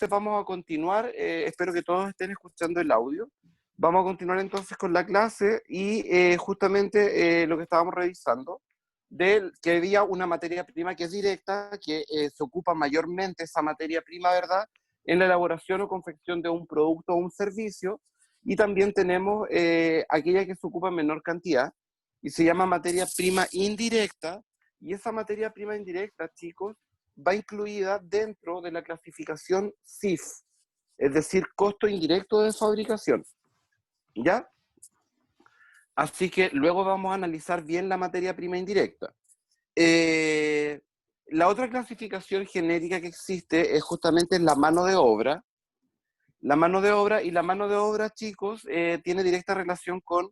vamos a continuar, espero que todos estén escuchando el audio. Vamos a continuar entonces con la clase y justamente lo que estábamos revisando, de que había una materia prima que es directa, que se ocupa mayormente esa materia prima, ¿verdad?, en la elaboración o confección de un producto o un servicio, y también tenemos aquella que se ocupa en menor cantidad, y se llama materia prima indirecta, y esa materia prima indirecta, chicos, va incluida dentro de la clasificación CIF, es decir, costo indirecto de fabricación, ¿ya? Así que luego vamos a analizar bien la materia prima indirecta. La otra clasificación genérica que existe es justamente la mano de obra. La mano de obra, y la mano de obra, chicos, tiene directa relación con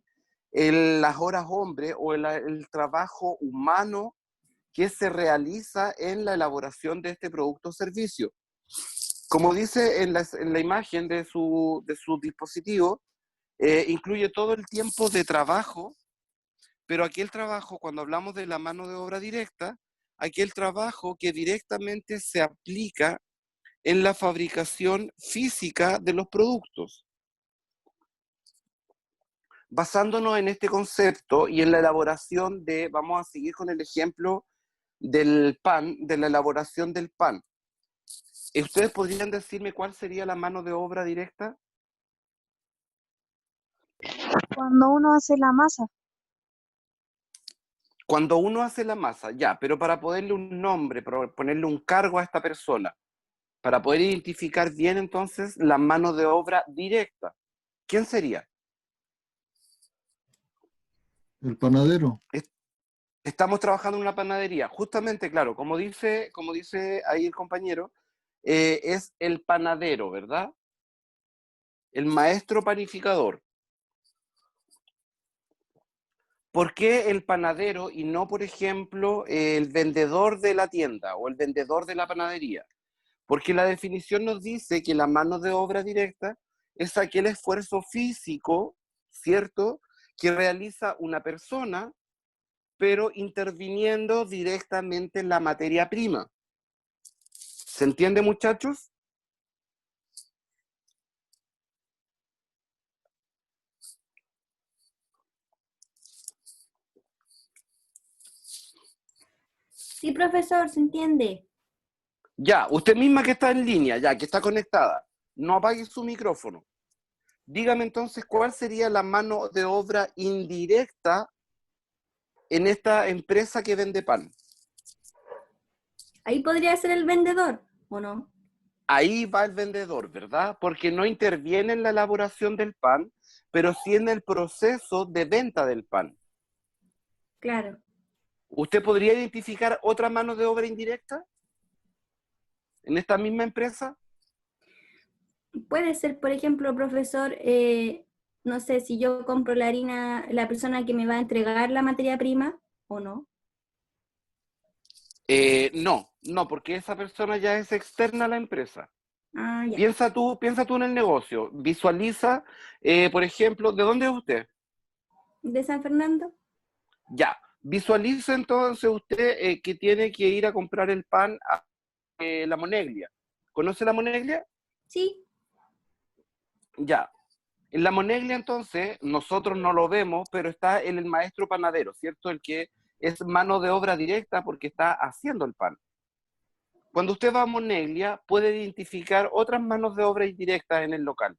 las horas hombre o el trabajo humano que se realiza en la elaboración de este producto o servicio. Como dice en la imagen de su dispositivo, incluye todo el tiempo de trabajo, pero aquel trabajo, cuando hablamos de la mano de obra directa, aquel trabajo que directamente se aplica en la fabricación física de los productos. Basándonos en este concepto y en la elaboración de, vamos a seguir con el ejemplo del pan, de la elaboración del pan. ¿Ustedes podrían decirme cuál sería la mano de obra directa? Cuando uno hace la masa. Cuando uno hace la masa, ya, pero para ponerle un nombre, para ponerle un cargo a esta persona, para poder identificar bien entonces la mano de obra directa, ¿quién sería? El panadero. Estamos trabajando en una panadería. Justamente, claro, como dice ahí el compañero, es el panadero, ¿verdad? El maestro panificador. ¿Por qué el panadero y no, por ejemplo, el vendedor de la tienda o el vendedor de la panadería? Porque la definición nos dice que la mano de obra directa es aquel esfuerzo físico, ¿cierto?, que realiza una persona, pero interviniendo directamente en la materia prima. ¿Se entiende, muchachos? Sí, profesor, ¿se entiende? Ya, usted misma que está en línea, ya, que está conectada, no apague su micrófono. Dígame entonces cuál sería la mano de obra indirecta en esta empresa que vende pan. Ahí podría ser el vendedor, ¿o no? Ahí va el vendedor, ¿verdad? Porque no interviene en la elaboración del pan, pero sí en el proceso de venta del pan. Claro. ¿Usted podría identificar otra mano de obra indirecta en esta misma empresa? Puede ser, por ejemplo, profesor, no sé, si yo compro la harina, la persona que me va a entregar la materia prima, ¿o no? No, porque esa persona ya es externa a la empresa. Ah, ya. Piensa tú en el negocio, visualiza, por ejemplo, ¿de dónde es usted? ¿De San Fernando? Ya, visualiza entonces usted que tiene que ir a comprar el pan a La Moneglia. ¿Conoce La Moneglia? Sí. Ya. En La Moneglia entonces nosotros no lo vemos, pero está el maestro panadero, ¿cierto? El que es mano de obra directa porque está haciendo el pan. Cuando usted va a Moneglia, puede identificar otras manos de obra indirectas en el local.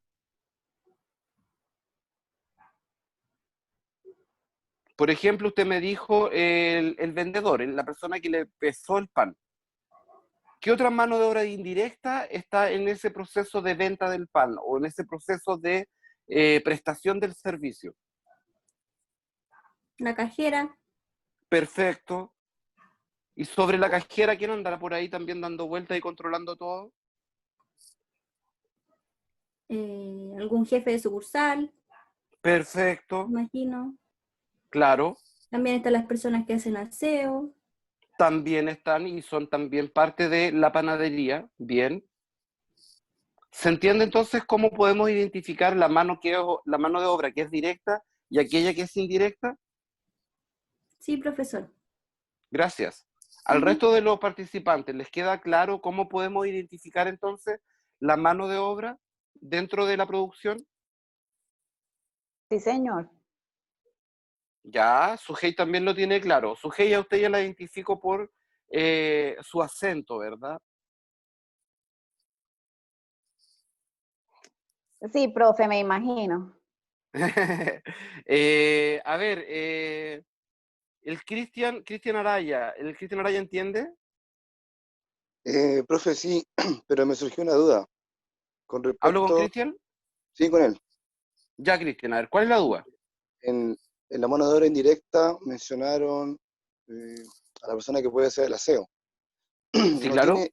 Por ejemplo, usted me dijo el vendedor, la persona que le pesó el pan. ¿Qué otra mano de obra indirecta está en ese proceso de venta del pan o en ese proceso de prestación del servicio? La cajera, Perfecto. ¿Y sobre la cajera quién andará por ahí también dando vueltas y controlando todo? algún jefe de sucursal, Perfecto, imagino. claro. También están las personas que hacen aseo. También están y son también parte de la panadería. Bien. ¿Se entiende entonces cómo podemos identificar la mano de obra que es directa y aquella que es indirecta? Sí, profesor. Gracias. Al resto de los participantes, ¿les queda claro cómo podemos identificar entonces la mano de obra dentro de la producción? Sí, señor. Ya, Sujei también lo tiene claro. Sujei, a usted ya la identifico por su acento, ¿verdad? Sí, profe, me imagino. A ver, Cristian Araya, ¿el Cristian Araya entiende? Profe, sí, pero me surgió una duda con ¿Hablo con respecto, Cristian? sí, con él. Ya, Cristian, a ver, ¿cuál es la duda? En la mano de obra indirecta mencionaron eh, a la persona que puede hacer el aseo. Sí, No claro. tiene,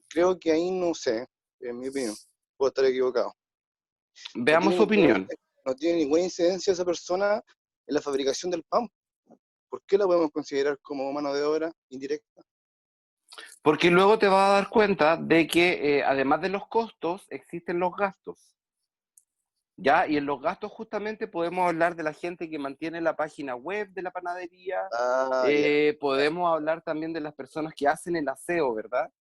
creo que ahí no sé, en mi opinión, puedo estar equivocado. No Veamos tiene su ninguna, opinión. no tiene ninguna incidencia esa persona en la fabricación del pan. ¿Por qué la podemos considerar como mano de obra indirecta? Porque luego te vas a dar cuenta de que además de los costos, existen los gastos. ¿Ya? Y en los gastos justamente podemos hablar de la gente que mantiene la página web de la panadería, Ah, ya, podemos hablar también de las personas que hacen el aseo, ¿verdad?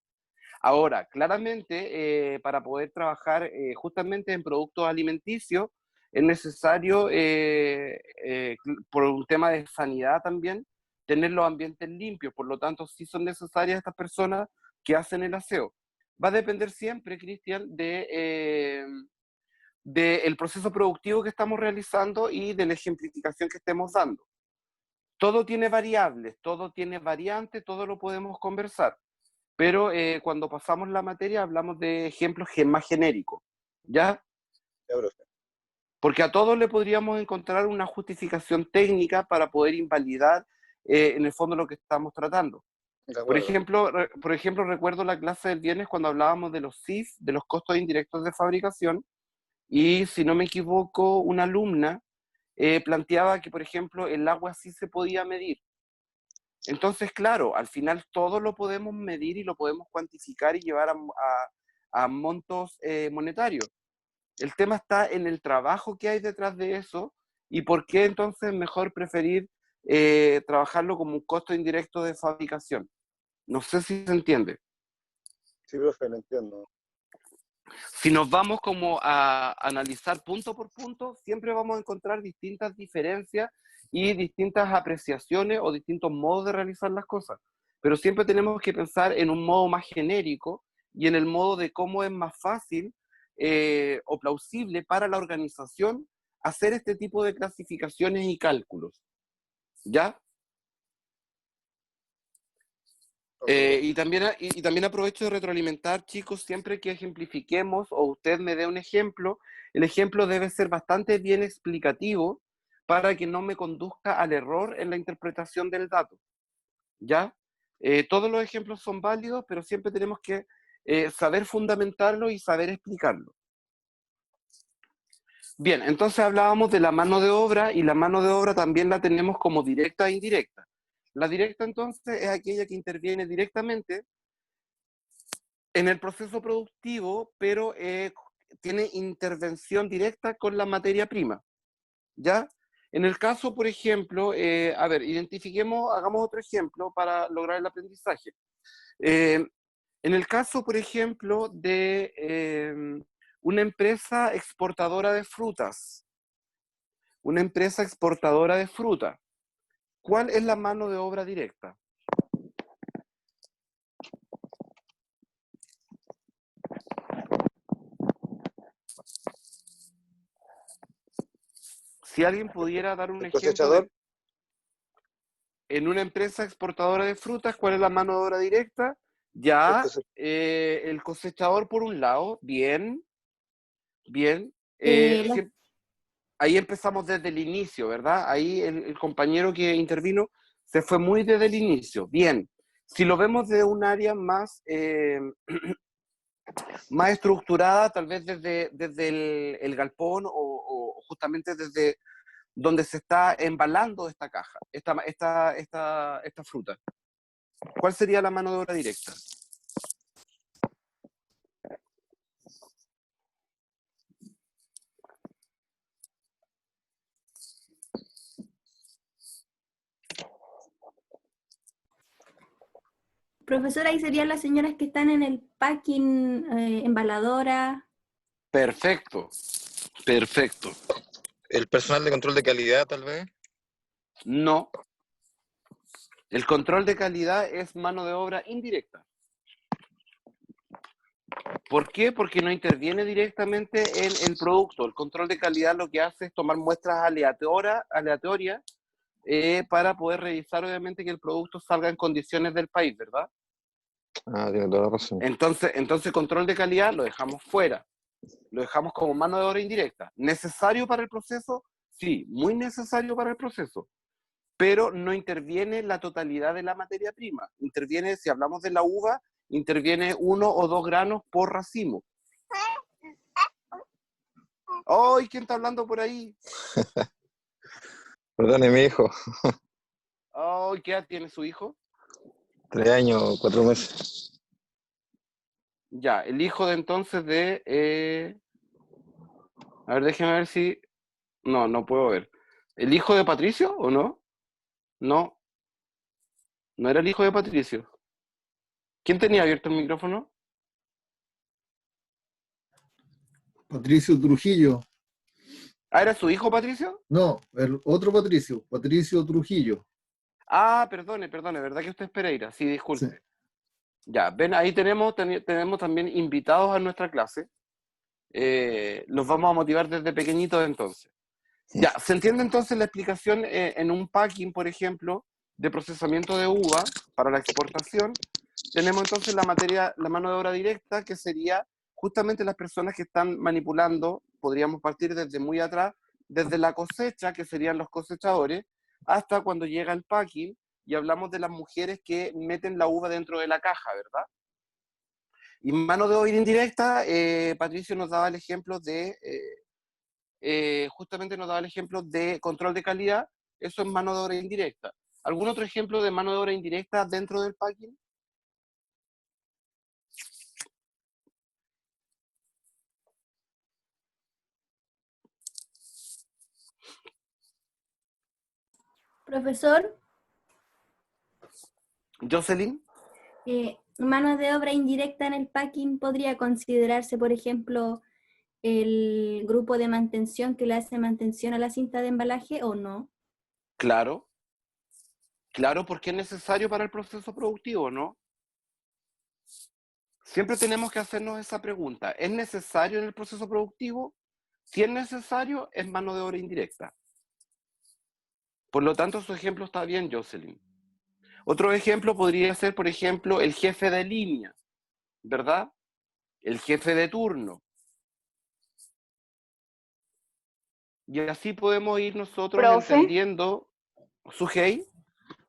Ahora, claramente, para poder trabajar justamente en productos alimenticios, es necesario, por un tema de sanidad también, tener los ambientes limpios. Por lo tanto, sí son necesarias estas personas que hacen el aseo. Va a depender siempre, Cristian, del proceso productivo que estamos realizando y de la ejemplificación que estemos dando. Todo tiene variables, todo tiene variantes, todo lo podemos conversar, pero cuando pasamos la materia hablamos de ejemplos más genéricos, ¿ya? ya, profe. Porque a todos le podríamos encontrar una justificación técnica para poder invalidar en el fondo lo que estamos tratando. De acuerdo. Por ejemplo, recuerdo la clase del viernes cuando hablábamos de los CIF, de los costos indirectos de fabricación, y si no me equivoco, una alumna planteaba que, por ejemplo, el agua sí se podía medir. Entonces, claro, al final todo lo podemos medir y lo podemos cuantificar y llevar a montos monetarios. El tema está en el trabajo que hay detrás de eso y por qué entonces es mejor preferir trabajarlo como un costo indirecto de fabricación. No sé si se entiende. Sí, profe, lo entiendo. Si nos vamos como a analizar punto por punto, siempre vamos a encontrar distintas diferencias y distintas apreciaciones o distintos modos de realizar las cosas. Pero siempre tenemos que pensar en un modo más genérico y en el modo de cómo es más fácil o plausible para la organización hacer este tipo de clasificaciones y cálculos. ¿Ya? Ok, profe. Y también aprovecho de retroalimentar, chicos, siempre que ejemplifiquemos o usted me dé un ejemplo, el ejemplo debe ser bastante bien explicativo para que no me conduzca al error en la interpretación del dato, ¿ya? Todos los ejemplos son válidos, pero siempre tenemos que saber fundamentarlo y saber explicarlo. Bien, entonces hablábamos de la mano de obra y la mano de obra también la tenemos como directa e indirecta. La directa entonces es aquella que interviene directamente en el proceso productivo, pero tiene intervención directa con la materia prima, ¿ya? En el caso, por ejemplo, a ver, hagamos otro ejemplo para lograr el aprendizaje. Eh, en el caso, por ejemplo, de una empresa exportadora de frutas, una empresa exportadora de fruta, ¿cuál es la mano de obra directa? Si alguien pudiera dar un El ejemplo cosechador, de, en una empresa exportadora de frutas, ¿cuál es la mano de obra directa? el Ya, cosechador. el cosechador por un lado, bien, bien. Las Ahí empezamos desde el inicio, ¿verdad? Ahí el compañero que intervino se fue muy desde el inicio, bien. Si lo vemos de un área más, más estructurada, tal vez desde el galpón o justamente desde donde se está embalando esta caja, esta fruta. ¿Cuál sería la mano de obra directa? Profesora, ahí serían las señoras que están en el packing, embaladora. Perfecto, perfecto. El personal de control de calidad, tal vez. No. El control de calidad es mano de obra indirecta. ¿Por qué? Porque no interviene directamente en el producto. El control de calidad lo que hace es tomar muestras aleatorias para poder revisar, obviamente, que el producto salga en condiciones del país, ¿verdad? Ah, tiene toda la razón. Entonces control de calidad lo dejamos fuera. Lo dejamos como mano de obra indirecta. ¿Necesario para el proceso? Sí, muy necesario para el proceso. Pero no interviene la totalidad de la materia prima. Interviene, si hablamos de la uva, interviene 1 o 2 granos por racimo. ¡Ay! ¿Quién está hablando por ahí? Perdone, mi hijo. ¡Ay! ¿Qué edad tiene su hijo? 3 años, 4 meses. Ya, el hijo de entonces de... A ver, déjeme ver si... No, no puedo ver. ¿El hijo de Patricio o no? No, no era el hijo de Patricio. ¿Quién tenía abierto el micrófono? Patricio Trujillo. Ah, ¿era su hijo Patricio? No, el otro Patricio, Patricio Trujillo. Ah, perdone, ¿verdad que usted es Pereira? Sí, disculpe. Sí. Ya, ven, ahí tenemos también invitados a nuestra clase. Los vamos a motivar desde pequeñitos entonces. Ya, ¿se entiende entonces la explicación en un packing, por ejemplo, de procesamiento de uva para la exportación? Tenemos entonces la mano de obra directa, que sería justamente las personas que están manipulando, podríamos partir desde muy atrás, desde la cosecha, que serían los cosechadores, hasta cuando llega el packing, y hablamos de las mujeres que meten la uva dentro de la caja, ¿verdad? Y mano de obra indirecta, Patricio nos daba el ejemplo de, justamente nos daba el ejemplo de control de calidad. Eso es mano de obra indirecta. ¿Algún otro ejemplo de mano de obra indirecta dentro del packing? Profesor, Jocelyn. mano de obra indirecta en el packing podría considerarse, por ejemplo, el grupo de mantención que le hace mantención a la cinta de embalaje o no. Claro, claro, porque es necesario para el proceso productivo, ¿no? Siempre tenemos que hacernos esa pregunta. ¿Es necesario en el proceso productivo? Si es necesario, es mano de obra indirecta. Por lo tanto, su ejemplo está bien, Jocelyn. Otro ejemplo podría ser, por ejemplo, el jefe de línea, ¿verdad? El jefe de turno. Y así podemos ir nosotros Profe. entendiendo. ¿Sujei?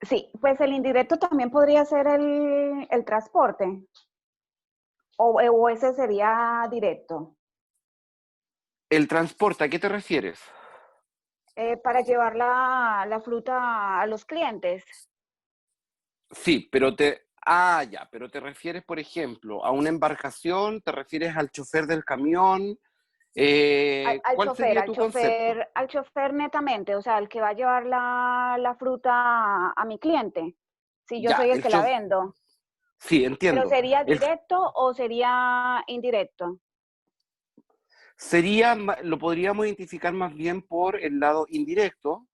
Sí, pues el indirecto también podría ser el transporte. O ese sería directo. El transporte, ¿a qué te refieres? Para llevar la fruta a los clientes. Sí, pero pero te refieres, por ejemplo, a una embarcación, te refieres al chofer del camión. Al ¿Cuál chofer, sería tu concepto? al chofer netamente, o sea, el que va a llevar la fruta a mi cliente, si yo Ya, soy el que la vendo. Sí, ¿Pero entiendo. sería directo o sería indirecto? Lo podríamos identificar más bien por el lado indirecto,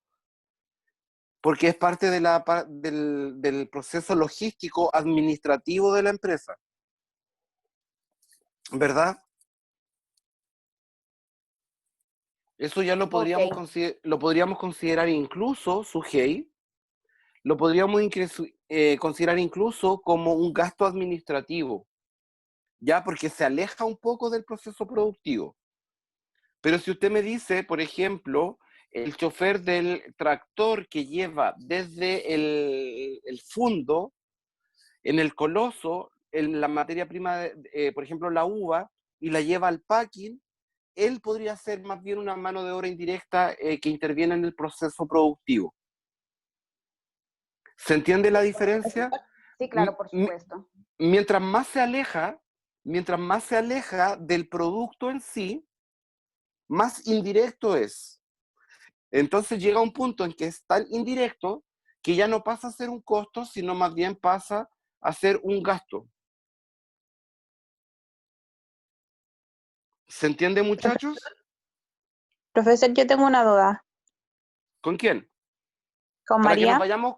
porque es parte del proceso logístico administrativo de la empresa, ¿verdad? Eso ya lo podríamos considerar incluso, Sujei, lo podríamos considerar incluso como un gasto administrativo, ¿ya? Porque se aleja un poco del proceso productivo. Pero si usted me dice, por ejemplo, el chofer del tractor que lleva desde el fundo, en el coloso, en la materia prima, por ejemplo, la uva, y la lleva al packing, él podría ser más bien una mano de obra indirecta que interviene en el proceso productivo. ¿Se entiende la diferencia? Sí, claro, por supuesto. Mientras más se aleja del producto en sí, más indirecto es. Entonces llega un punto en que es tan indirecto que ya no pasa a ser un costo, sino más bien pasa a ser un gasto. ¿Se entiende, muchachos? Profesor, yo tengo una duda. ¿Con quién? ¿Con Para que nos María? vayamos,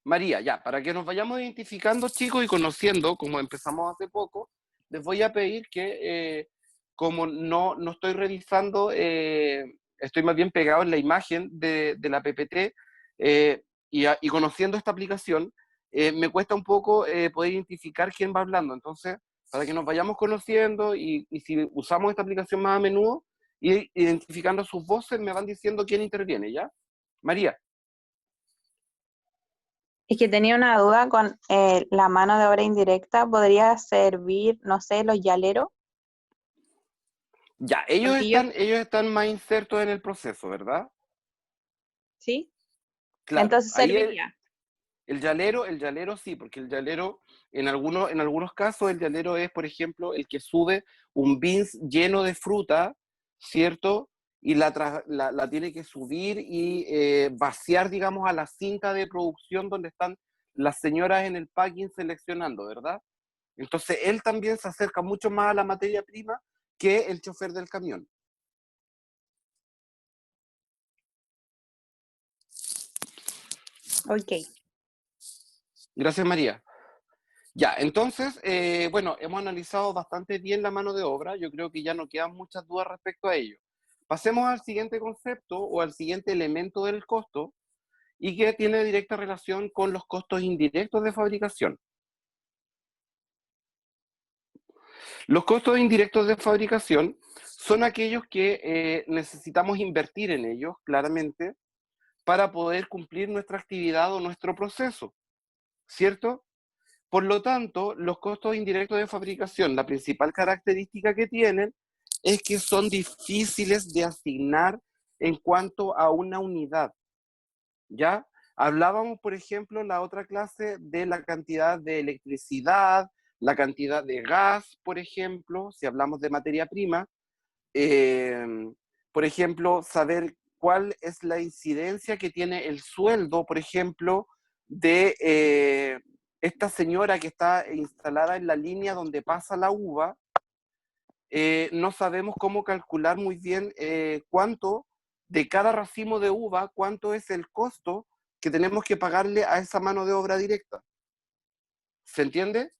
María, ya, para que nos vayamos identificando, chicos, y conociendo, como empezamos hace poco, les voy a pedir que, como no estoy revisando, estoy más bien pegado en la imagen de la PPT, y conociendo esta aplicación, me cuesta un poco poder identificar quién va hablando. Entonces, para que nos vayamos conociendo y si usamos esta aplicación más a menudo, y identificando sus voces, me van diciendo quién interviene, ¿ya? María. Es que tenía una duda con la mano de obra indirecta. ¿Podría servir, no sé, los yaleros? Ya, ellos Porque yo, están más insertos en el proceso, ¿verdad? ¿sí? Claro, Entonces ahí serviría. el llalero sí, porque el llalero, en algunos casos, el llalero es, por ejemplo, el que sube un bins lleno de fruta, ¿cierto? Y la tiene que subir y vaciar, digamos, a la cinta de producción donde están las señoras en el packing seleccionando, ¿verdad? Entonces, él también se acerca mucho más a la materia prima que el chofer del camión. Ok. Gracias, María. Ya, entonces, bueno, hemos analizado bastante bien la mano de obra. Yo creo que ya no quedan muchas dudas respecto a ello. Pasemos al siguiente concepto o al siguiente elemento del costo y que tiene directa relación con los costos indirectos de fabricación. Los costos indirectos de fabricación son aquellos que necesitamos invertir en ellos, claramente, para poder cumplir nuestra actividad o nuestro proceso, ¿cierto? Por lo tanto, los costos indirectos de fabricación, la principal característica que tienen es que son difíciles de asignar en cuanto a una unidad, ¿ya? Hablábamos, por ejemplo, en la otra clase de la cantidad de electricidad, la cantidad de gas, por ejemplo, si hablamos de materia prima, eh, por ejemplo, saber cuál es la incidencia que tiene el sueldo, por ejemplo, de esta señora que está instalada en la línea donde pasa la uva. No sabemos cómo calcular muy bien cuánto de cada racimo de uva, cuánto es el costo que tenemos que pagarle a esa mano de obra directa. ¿Se entiende?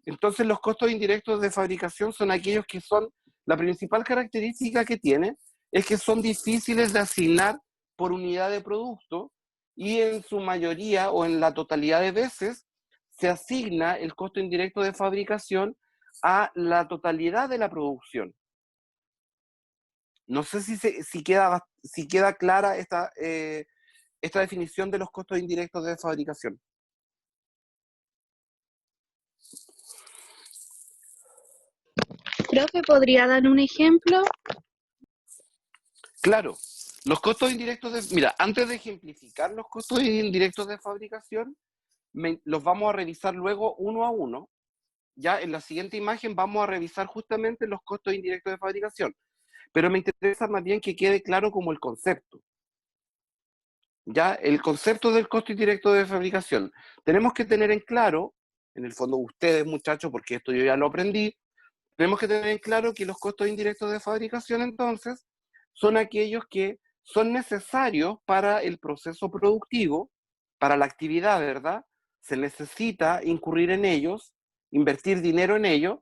Entonces los costos indirectos de fabricación son aquellos que son, la principal característica que tiene es que son difíciles de asignar por unidad de producto y en su mayoría o en la totalidad de veces se asigna el costo indirecto de fabricación a la totalidad de la producción. No sé si queda clara esta definición de los costos indirectos de fabricación. Profe, ¿podría dar un ejemplo? Claro, los costos indirectos mira, antes de ejemplificar los costos indirectos de fabricación, los vamos a revisar luego uno a uno. Ya en la siguiente imagen vamos a revisar justamente los costos indirectos de fabricación. Pero me interesa más bien que quede claro como el concepto. Ya, el concepto del costo indirecto de fabricación. Tenemos que tener en claro, en el fondo ustedes muchachos, porque esto yo ya lo aprendí, tenemos que tener en claro que los costos indirectos de fabricación entonces son aquellos que son necesarios para el proceso productivo, para la actividad, ¿verdad? Se necesita incurrir en ellos, invertir dinero en ellos,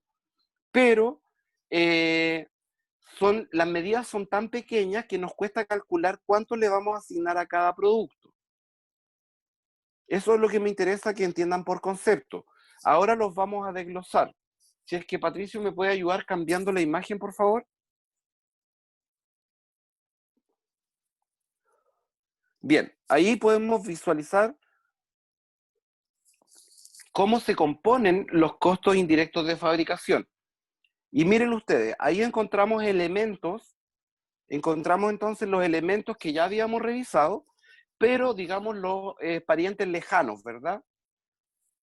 pero las medidas son tan pequeñas que nos cuesta calcular cuánto le vamos a asignar a cada producto. Eso es lo que me interesa que entiendan por concepto. Ahora los vamos a desglosar. Si es que Patricio me puede ayudar cambiando la imagen, por favor. Bien, ahí podemos visualizar cómo se componen los costos indirectos de fabricación. Y miren ustedes, ahí encontramos entonces los elementos que ya habíamos revisado, pero digamos los parientes lejanos, ¿verdad?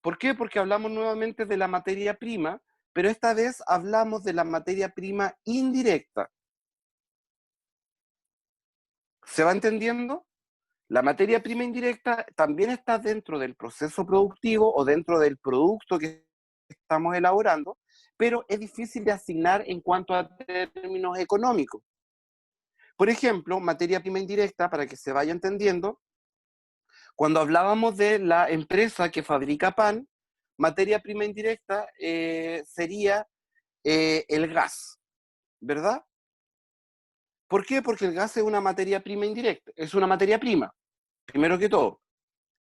¿Por qué? Porque hablamos nuevamente de la materia prima, pero esta vez hablamos de la materia prima indirecta. ¿Se va entendiendo? La materia prima indirecta también está dentro del proceso productivo o dentro del producto que estamos elaborando, pero es difícil de asignar en cuanto a términos económicos. Por ejemplo, materia prima indirecta, para que se vaya entendiendo, cuando hablábamos de la empresa que fabrica pan, materia prima indirecta sería el gas, ¿verdad? ¿Por qué? Porque el gas es una materia prima indirecta, es una materia prima, primero que todo,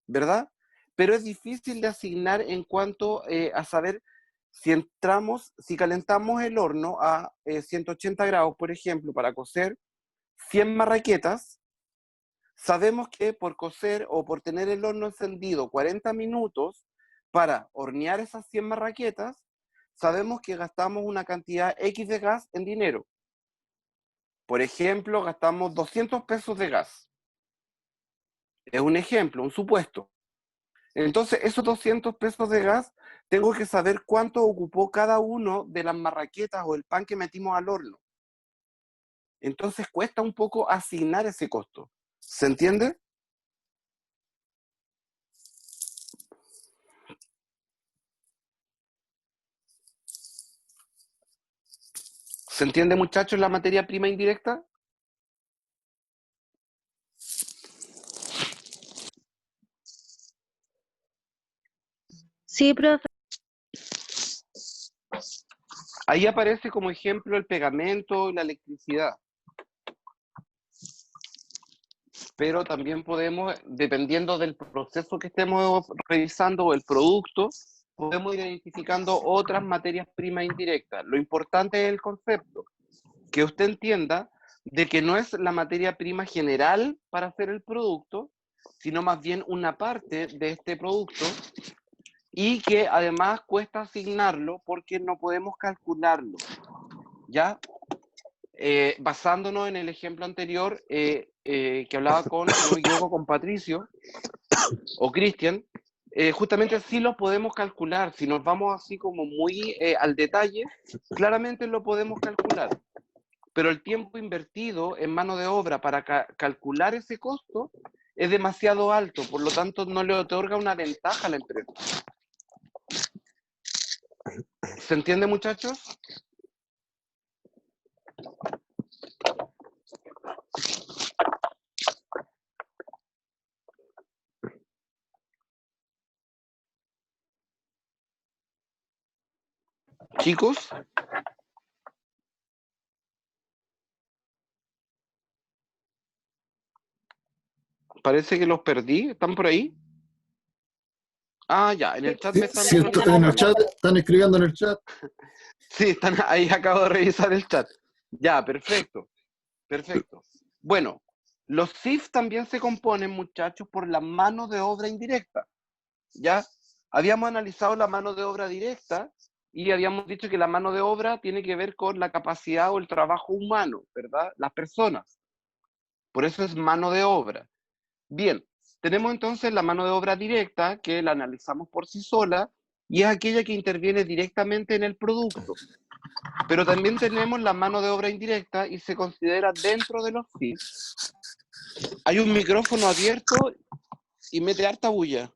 ¿verdad? Pero es difícil de asignar en cuanto a saber si calentamos el horno a 180 grados, por ejemplo, para cocer 100 marraquetas, sabemos que por cocer o por tener el horno encendido 40 minutos para hornear esas 100 marraquetas, sabemos que gastamos una cantidad X de gas en dinero. Por ejemplo, gastamos 200 pesos de gas. Es un ejemplo, un supuesto. Entonces, esos 200 pesos de gas, tengo que saber cuánto ocupó cada uno de las marraquetas o el pan que metimos al horno. Entonces, cuesta un poco asignar ese costo. ¿Se entiende? ¿Se entiende, muchachos, la materia prima indirecta? Sí, profe. Ahí aparece como ejemplo el pegamento y la electricidad. Pero también podemos, dependiendo del proceso que estemos revisando o el producto, podemos ir identificando otras materias primas indirectas. Lo importante es el concepto, que usted entienda de que no es la materia prima general para hacer el producto, sino más bien una parte de este producto y que además cuesta asignarlo porque no podemos calcularlo, ¿ya? Basándonos en el ejemplo anterior que hablaba con, si no me equivoco, con Patricio o Cristian, justamente sí lo podemos calcular. Si nos vamos así como muy al detalle, claramente lo podemos calcular. Pero el tiempo invertido en mano de obra para calcular ese costo es demasiado alto, por lo tanto no le otorga una ventaja a la empresa. ¿Se entiende, muchachos? Chicos, parece que los perdí. ¿Están por ahí? Ah, ya, en el chat me están Sí, en el chat, están escribiendo en el chat. Sí, están ahí, acabo de revisar el chat. Ya, perfecto. Perfecto. Bueno, los CIF también se componen, muchachos, por la mano de obra indirecta. ¿Ya? Habíamos analizado la mano de obra directa y habíamos dicho que la mano de obra tiene que ver con la capacidad o el trabajo humano, ¿verdad? Las personas. Por eso es mano de obra. Bien, tenemos entonces la mano de obra directa, que la analizamos por sí sola, y es aquella que interviene directamente en el producto. Pero también tenemos la mano de obra indirecta y se considera dentro de los CIF. Hay un micrófono abierto y mete harta bulla.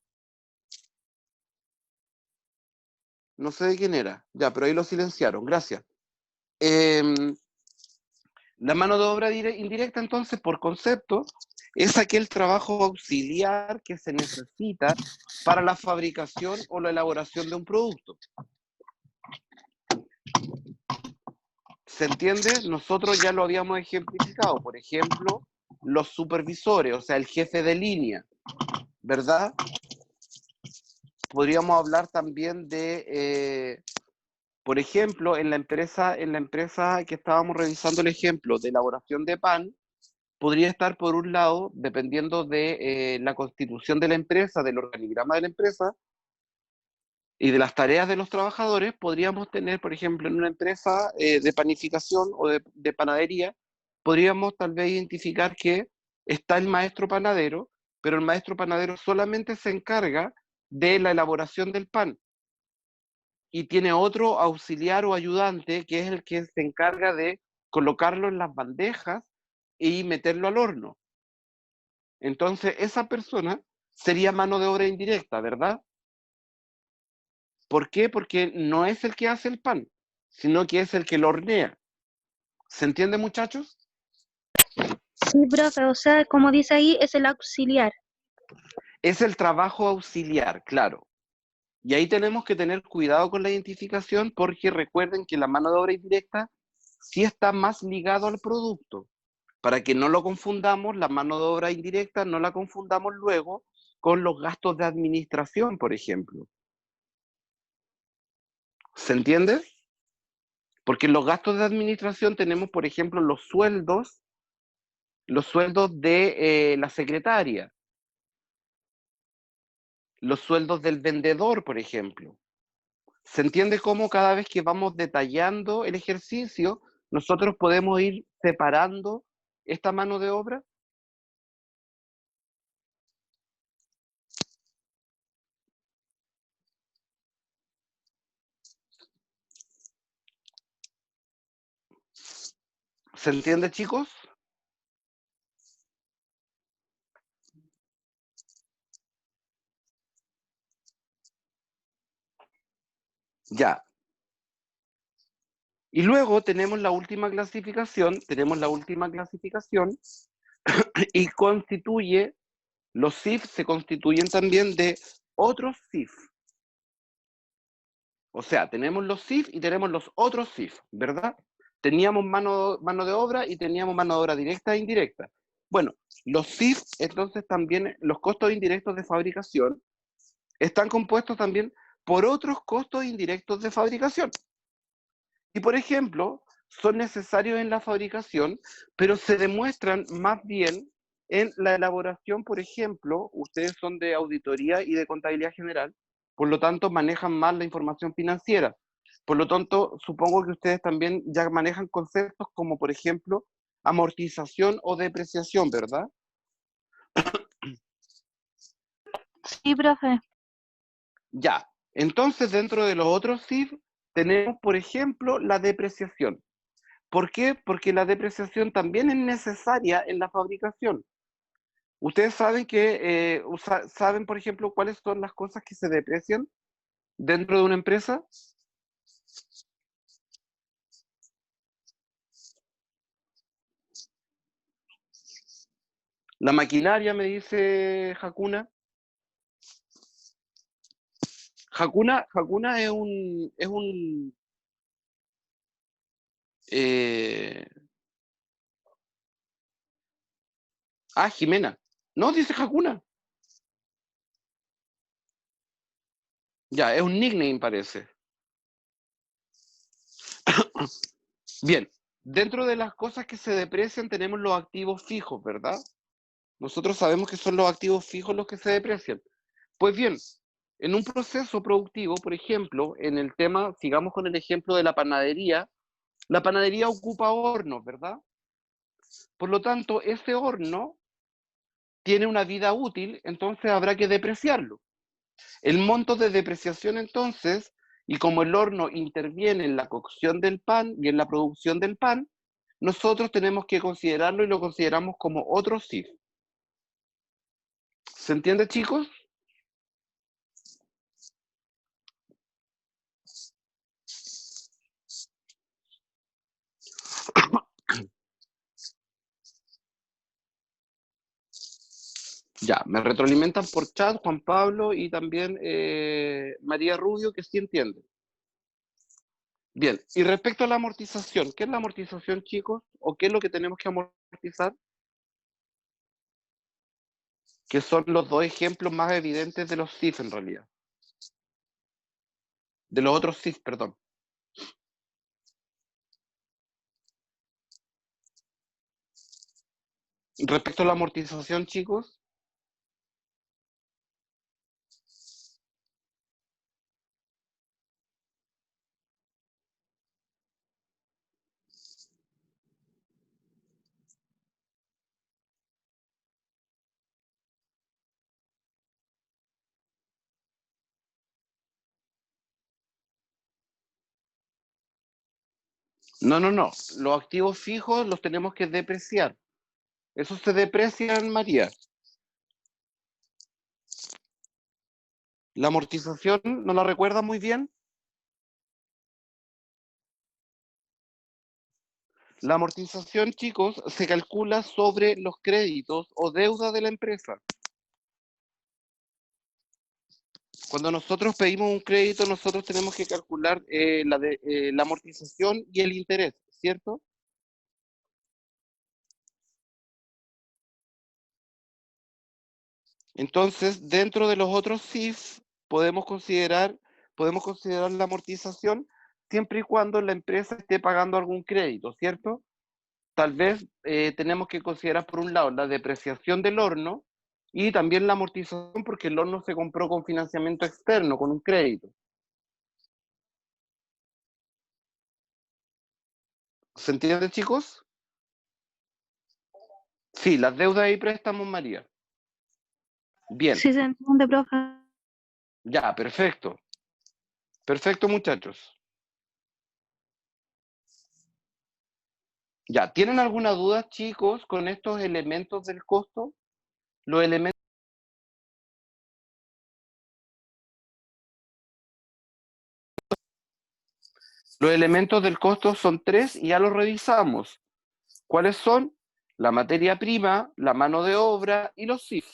No sé de quién era. Ya, pero ahí lo silenciaron. Gracias. La mano de obra indirecta, entonces, por concepto, es aquel trabajo auxiliar que se necesita para la fabricación o la elaboración de un producto. ¿Se entiende? Nosotros ya lo habíamos ejemplificado. Por ejemplo, los supervisores, o sea, el jefe de línea, ¿verdad? Podríamos hablar también de, por ejemplo, en la empresa que estábamos revisando el ejemplo de elaboración de pan, podría estar por un lado, dependiendo de la constitución de la empresa, del organigrama de la empresa y de las tareas de los trabajadores, podríamos tener, por ejemplo, en una empresa de panificación o de panadería, podríamos tal vez identificar que está el maestro panadero, pero el maestro panadero solamente se encarga de la elaboración del pan y tiene otro auxiliar o ayudante que es el que se encarga de colocarlo en las bandejas y meterlo al horno. Entonces, esa persona sería mano de obra indirecta, ¿verdad? ¿Por qué? Porque no es el que hace el pan, sino que es el que lo hornea. ¿Se entiende, muchachos? Sí, profe, o sea, como dice ahí, es el auxiliar. Es el trabajo auxiliar, claro. Y ahí tenemos que tener cuidado con la identificación porque recuerden que la mano de obra indirecta sí está más ligado al producto. Para que no lo confundamos, la mano de obra indirecta no la confundamos luego con los gastos de administración, por ejemplo. ¿Se entiende? Porque en los gastos de administración tenemos, por ejemplo, los sueldos de la secretaria, los sueldos del vendedor, por ejemplo. ¿Se entiende cómo cada vez que vamos detallando el ejercicio, nosotros podemos ir separando esta mano de obra? ¿Se entiende, chicos? Ya. Y luego tenemos la última clasificación, y los SIF se constituyen también de otros SIF. O sea, tenemos los SIF y tenemos los otros SIF, ¿verdad? Teníamos mano de obra y teníamos mano de obra directa e indirecta. Bueno, los SIF, entonces también los costos indirectos de fabricación, están compuestos también por otros costos indirectos de fabricación. Y por ejemplo, son necesarios en la fabricación, pero se demuestran más bien en la elaboración. Por ejemplo, ustedes son de auditoría y de contabilidad general, por lo tanto manejan más la información financiera. Por lo tanto, supongo que ustedes también ya manejan conceptos como, por ejemplo, amortización o depreciación, ¿verdad? Sí, profe. Ya. Entonces, dentro de los otros SIF, tenemos, por ejemplo, la depreciación. ¿Por qué? Porque la depreciación también es necesaria en la fabricación. Ustedes saben saben, por ejemplo, cuáles son las cosas que se deprecian dentro de una empresa. La maquinaria, me dice Hakuna. Hakuna eh, Jimena. No, dice Hakuna. Ya, es un nickname, parece. Bien, dentro de las cosas que se deprecian tenemos los activos fijos, ¿verdad? Nosotros sabemos que son los activos fijos los que se deprecian. Pues bien, en un proceso productivo, por ejemplo, en el tema, sigamos con el ejemplo de la panadería ocupa hornos, ¿verdad? Por lo tanto, ese horno tiene una vida útil, entonces habrá que depreciarlo. El monto de depreciación, entonces, y como el horno interviene en la cocción del pan y en la producción del pan, nosotros tenemos que considerarlo y lo consideramos como otro SIF. ¿Se entiende, chicos? Ya, me retroalimentan por chat Juan Pablo y también María Rubio, que sí entiende. Bien, y respecto a la amortización, ¿qué es la amortización, chicos? ¿O qué es lo que tenemos que amortizar? Que son los dos ejemplos más evidentes de los SIF en realidad. De los otros SIF, perdón. Respecto a la amortización, chicos. No. Los activos fijos los tenemos que depreciar. Esos se deprecian, María. La amortización, ¿no la recuerda muy bien? La amortización, chicos, se calcula sobre los créditos o deuda de la empresa. Cuando nosotros pedimos un crédito, nosotros tenemos que calcular la amortización y el interés, ¿cierto? Entonces, dentro de los otros CIF, podemos considerar la amortización siempre y cuando la empresa esté pagando algún crédito, ¿cierto? Tal vez tenemos que considerar, por un lado, la depreciación del horno y también la amortización porque el horno se compró con financiamiento externo, con un crédito. ¿Se entiende, chicos? Sí, las deudas y préstamos, María. Bien, Sí, se entiende, profe. ya, perfecto. Perfecto, muchachos. Ya, ¿tienen alguna duda, chicos, con estos elementos del costo? Los elementos del costo son 3 y ya los revisamos. ¿Cuáles son? La materia prima, la mano de obra y los CIF.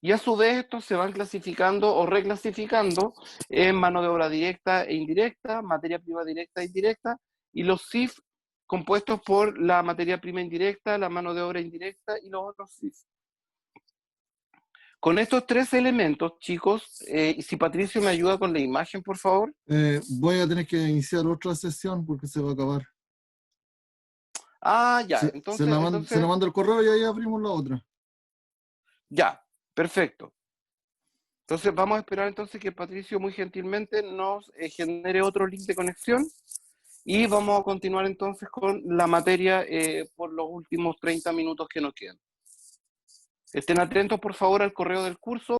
Y a su vez estos se van clasificando o reclasificando en mano de obra directa e indirecta, materia prima directa e indirecta, y los CIF compuestos por la materia prima indirecta, la mano de obra indirecta y los otros CIF. Con estos 3 elementos, chicos, si Patricio me ayuda con la imagen, por favor. Voy a tener que iniciar otra sesión porque se va a acabar. Ah, ya, Se entonces, la mando el correo y ahí abrimos la otra. ya, perfecto. Entonces vamos a esperar entonces que Patricio muy gentilmente nos genere otro link de conexión y vamos a continuar entonces con la materia por los últimos 30 minutos que nos quedan. Estén atentos por favor al correo del curso.